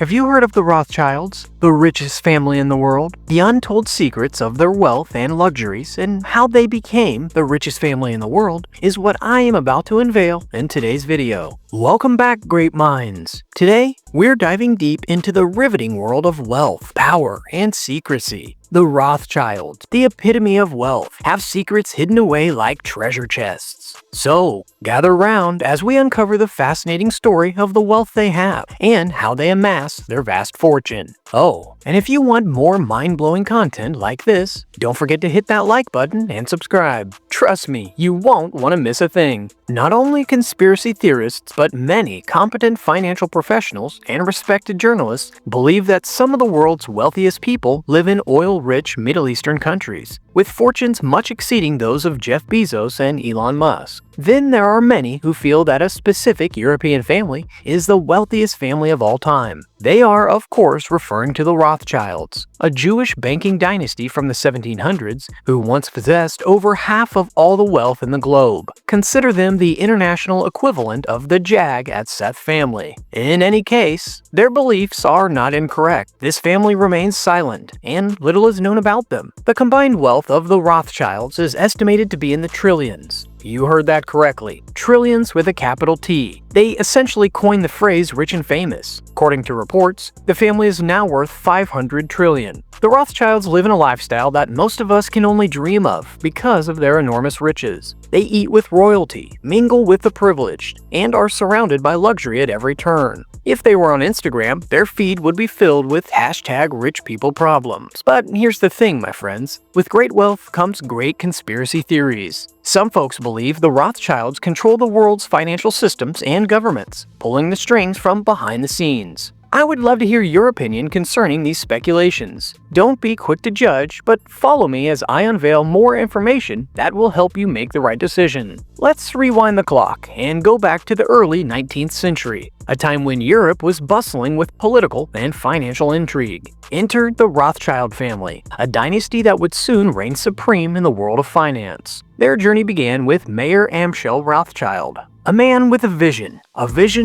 Have you heard of the Rothschilds, the richest family in the world? The untold secrets of their wealth and luxuries and how they became the richest family in the world is what I am about to unveil in today's video. Welcome back, great minds. Today, we're diving deep into the riveting world of wealth, power, and secrecy. The Rothschilds, the epitome of wealth, have secrets hidden away like treasure chests. So, gather round as we uncover the fascinating story of the wealth they have and how they amass their vast fortune. Oh, and if you want more mind-blowing content like this, don't forget to hit that like button and subscribe. Trust me, you won't want to miss a thing. Not only conspiracy theorists, but many competent financial professionals and respected journalists believe that some of the world's wealthiest people live in oil-rich Middle Eastern countries, with fortunes much exceeding those of Jeff Bezos and Elon Musk. Then there are many who feel that a specific European family is the wealthiest family of all time. They are, of course, referring to the Rothschilds, a Jewish banking dynasty from the 1700s who once possessed over half of all the wealth in the globe. Consider them the international equivalent of the Jag at Seth family. In any case, their beliefs are not incorrect. This family remains silent, and little is known about them. The combined wealth of the Rothschilds is estimated to be in the trillions. You heard that correctly. Trillions with a capital T. They essentially coined the phrase rich and famous. According to reports, the family is now worth $500 trillion. The Rothschilds live in a lifestyle that most of us can only dream of because of their enormous riches. They eat with royalty, mingle with the privileged, and are surrounded by luxury at every turn. If they were on Instagram, their feed would be filled with #RichPeopleProblems. But here's the thing, my friends. With great wealth comes great conspiracy theories. Some folks believe the Rothschilds control the world's financial systems and governments, pulling the strings from behind the scenes. I would love to hear your opinion concerning these speculations. Don't be quick to judge, but follow me as I unveil more information that will help you make the right decision. Let's rewind the clock and go back to the early 19th century, a time when Europe was bustling with political and financial intrigue. Enter the Rothschild family, a dynasty that would soon reign supreme in the world of finance. Their journey began with Mayer Amschel Rothschild, a man with a vision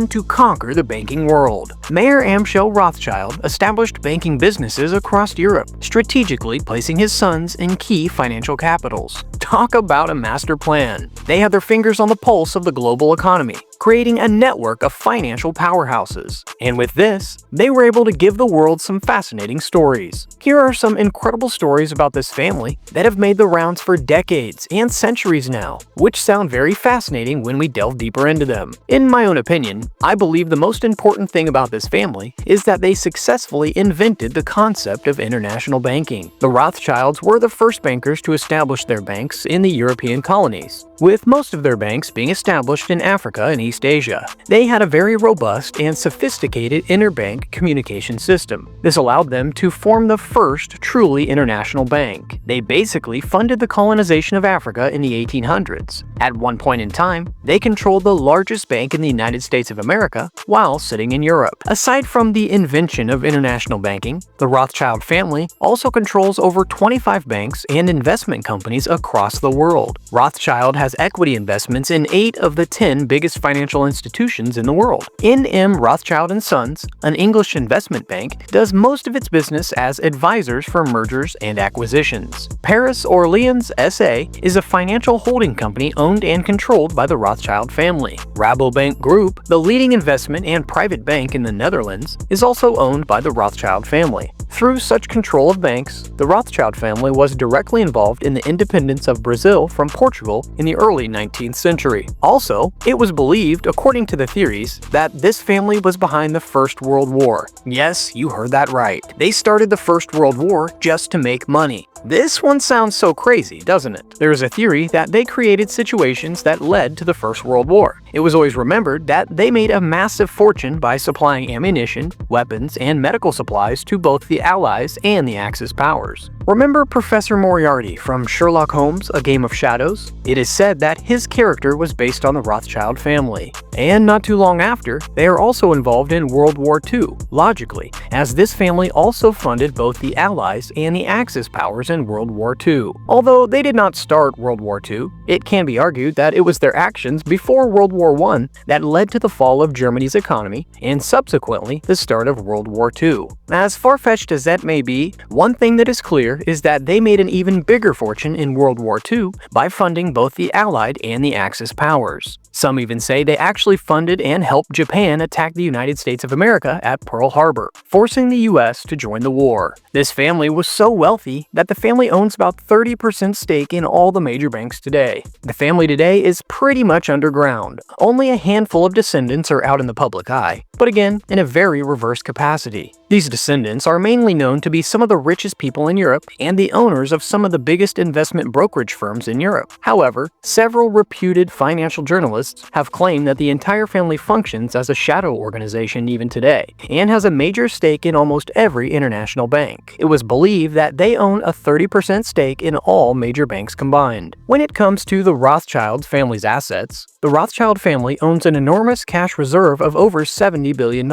to conquer the banking world. Mayer Amschel Rothschild established banking businesses across Europe, strategically placing his sons in key financial capitals. Talk about a master plan. They had their fingers on the pulse of the global economy, creating a network of financial powerhouses. And with this, they were able to give the world some fascinating stories. Here are some incredible stories about this family that have made the rounds for decades and centuries now, which sound very fascinating when we delve deeper into them. In my own opinion, I believe the most important thing about this family is that they successfully invented the concept of international banking. The Rothschilds were the first bankers to establish their banks in the European colonies, with most of their banks being established in Africa and East Asia. They had a very robust and sophisticated interbank communication system. This allowed them to form the first truly international bank. They basically funded the colonization of Africa in the 1800s. At one point in time, they controlled the largest bank in the United States of America while sitting in Europe. Aside from the invention of international banking, the Rothschild family also controls over 25 banks and investment companies across the world. Rothschild has equity investments in 8 of the 10 biggest financial institutions in the world. N.M. Rothschild & Sons, an English investment bank, does most of its business as advisors for mergers and acquisitions. Paris Orleans S.A. is a financial holding company owned and controlled by the Rothschild family. Rabobank Group, the leading investment and private bank in the Netherlands, is also owned by the Rothschild family. Through such control of banks, the Rothschild family was directly involved in the independence of Brazil from Portugal in the early 19th century. Also, it was believed, according to the theories, that this family was behind the First World War. Yes, you heard that right. They started the First World War just to make money. This one sounds so crazy, doesn't it? There is a theory that they created situations that led to the First World War. It was always remembered that they made a massive fortune by supplying ammunition, weapons, and medical supplies to both the Allies and the Axis powers. Remember Professor Moriarty from Sherlock Holmes: A Game of Shadows? It is said that his character was based on the Rothschild family. And not too long after, they are also involved in World War II, logically, as this family also funded both the Allies and the Axis powers in World War II. Although they did not start World War II, it can be argued that it was their actions before World War I that led to the fall of Germany's economy and subsequently the start of World War II. As far-fetched as that may be, one thing that is clear is that they made an even bigger fortune in World War II by funding both the Allied and the Axis powers. Some even say they actually funded and helped Japan attack the United States of America at Pearl Harbor, forcing the US to join the war. This family was so wealthy that the family owns about 30% stake in all the major banks today. The family today is pretty much underground. Only a handful of descendants are out in the public eye, but again, in a very reverse capacity. These descendants are mainly known to be some of the richest people in Europe and the owners of some of the biggest investment brokerage firms in Europe. However, several reputed financial journalists have claimed that the entire family functions as a shadow organization even today, and has a major stake in almost every international bank. It was believed that they own a 30% stake in all major banks combined. When it comes to the Rothschild family's assets, the Rothschild family owns an enormous cash reserve of over $70 billion,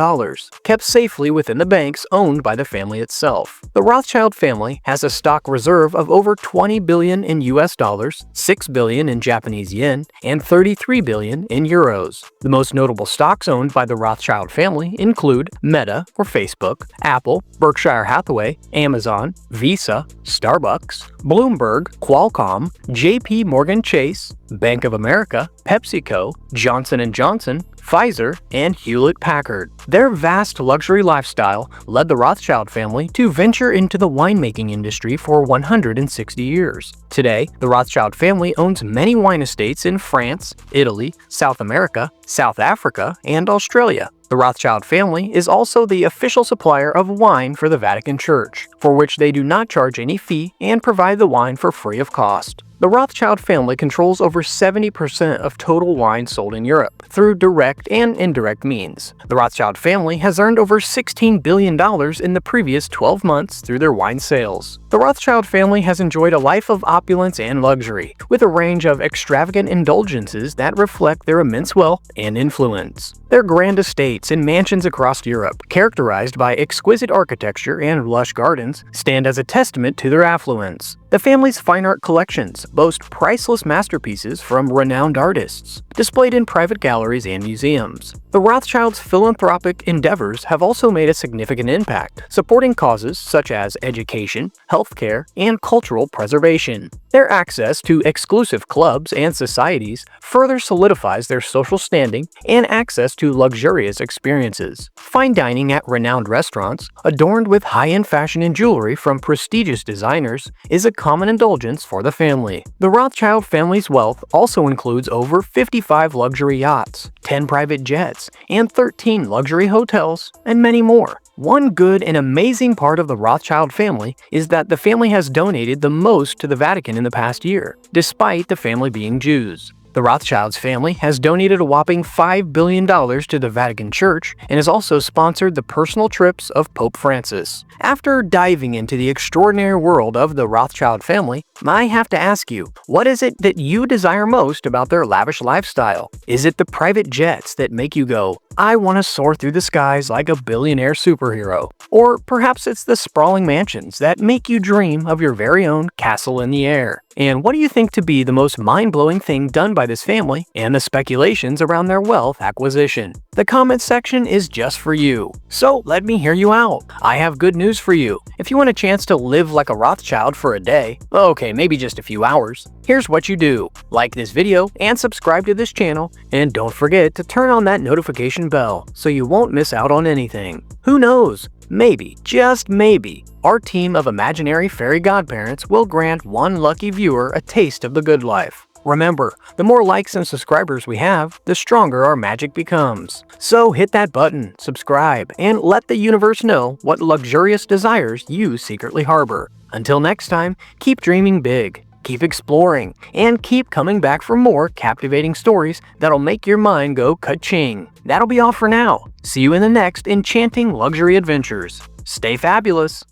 kept safely within the banks owned by the family itself. The Rothschild family has a stock reserve of over $20 billion in US dollars, $6 billion in Japanese yen, and $33 billion in euros. The most notable stocks owned by the Rothschild family include Meta or Facebook, Apple, Berkshire Hathaway, Amazon, Visa, Starbucks, Bloomberg, Qualcomm, JP Morgan Chase, Bank of America, PepsiCo, Johnson & Johnson, Pfizer, and Hewlett-Packard. Their vast luxury lifestyle led the Rothschild family to venture into the winemaking industry for 160 years. Today, the Rothschild family owns many wine estates in France, Italy, South America, South Africa, and Australia. The Rothschild family is also the official supplier of wine for the Vatican Church, for which they do not charge any fee and provide the wine for free of cost. The Rothschild family controls over 70% of total wine sold in Europe through direct and indirect means. The Rothschild family has earned over $16 billion in the previous 12 months through their wine sales. The Rothschild family has enjoyed a life of opulence and luxury, with a range of extravagant indulgences that reflect their immense wealth and influence. Their grand estates and mansions across Europe, characterized by exquisite architecture and lush gardens, stand as a testament to their affluence. The family's fine art collections boast priceless masterpieces from renowned artists, displayed in private galleries and museums. The Rothschilds' philanthropic endeavors have also made a significant impact, supporting causes such as education, healthcare, and cultural preservation. Their access to exclusive clubs and societies further solidifies their social standing and access to luxurious experiences. Fine dining at renowned restaurants, adorned with high-end fashion and jewelry from prestigious designers, is a common indulgence for the family. The Rothschild family's wealth also includes over 55 luxury yachts, 10 private jets, and 13 luxury hotels, and many more. One good and amazing part of the Rothschild family is that the family has donated the most to the Vatican in the past year, despite the family being Jews. The Rothschilds family has donated a whopping $5 billion to the Vatican Church and has also sponsored the personal trips of Pope Francis. After diving into the extraordinary world of the Rothschild family, I have to ask you, what is it that you desire most about their lavish lifestyle? Is it the private jets that make you go, I want to soar through the skies like a billionaire superhero? Or perhaps it's the sprawling mansions that make you dream of your very own castle in the air? And what do you think to be the most mind-blowing thing done by this family and the speculations around their wealth acquisition? The comments section is just for you. So let me hear you out. I have good news for you. If you want a chance to live like a Rothschild for a day, okay, maybe just a few hours, here's what you do. Like this video and subscribe to this channel, and don't forget to turn on that notification bell so you won't miss out on anything. Who knows? Maybe, just maybe, our team of imaginary fairy godparents will grant one lucky viewer a taste of the good life. Remember, the more likes and subscribers we have, the stronger our magic becomes. So hit that button, subscribe, and let the universe know what luxurious desires you secretly harbor. Until next time, keep dreaming big, keep exploring, and keep coming back for more captivating stories that'll make your mind go ka-ching. That'll be all for now. See you in the next enchanting luxury adventures. Stay fabulous!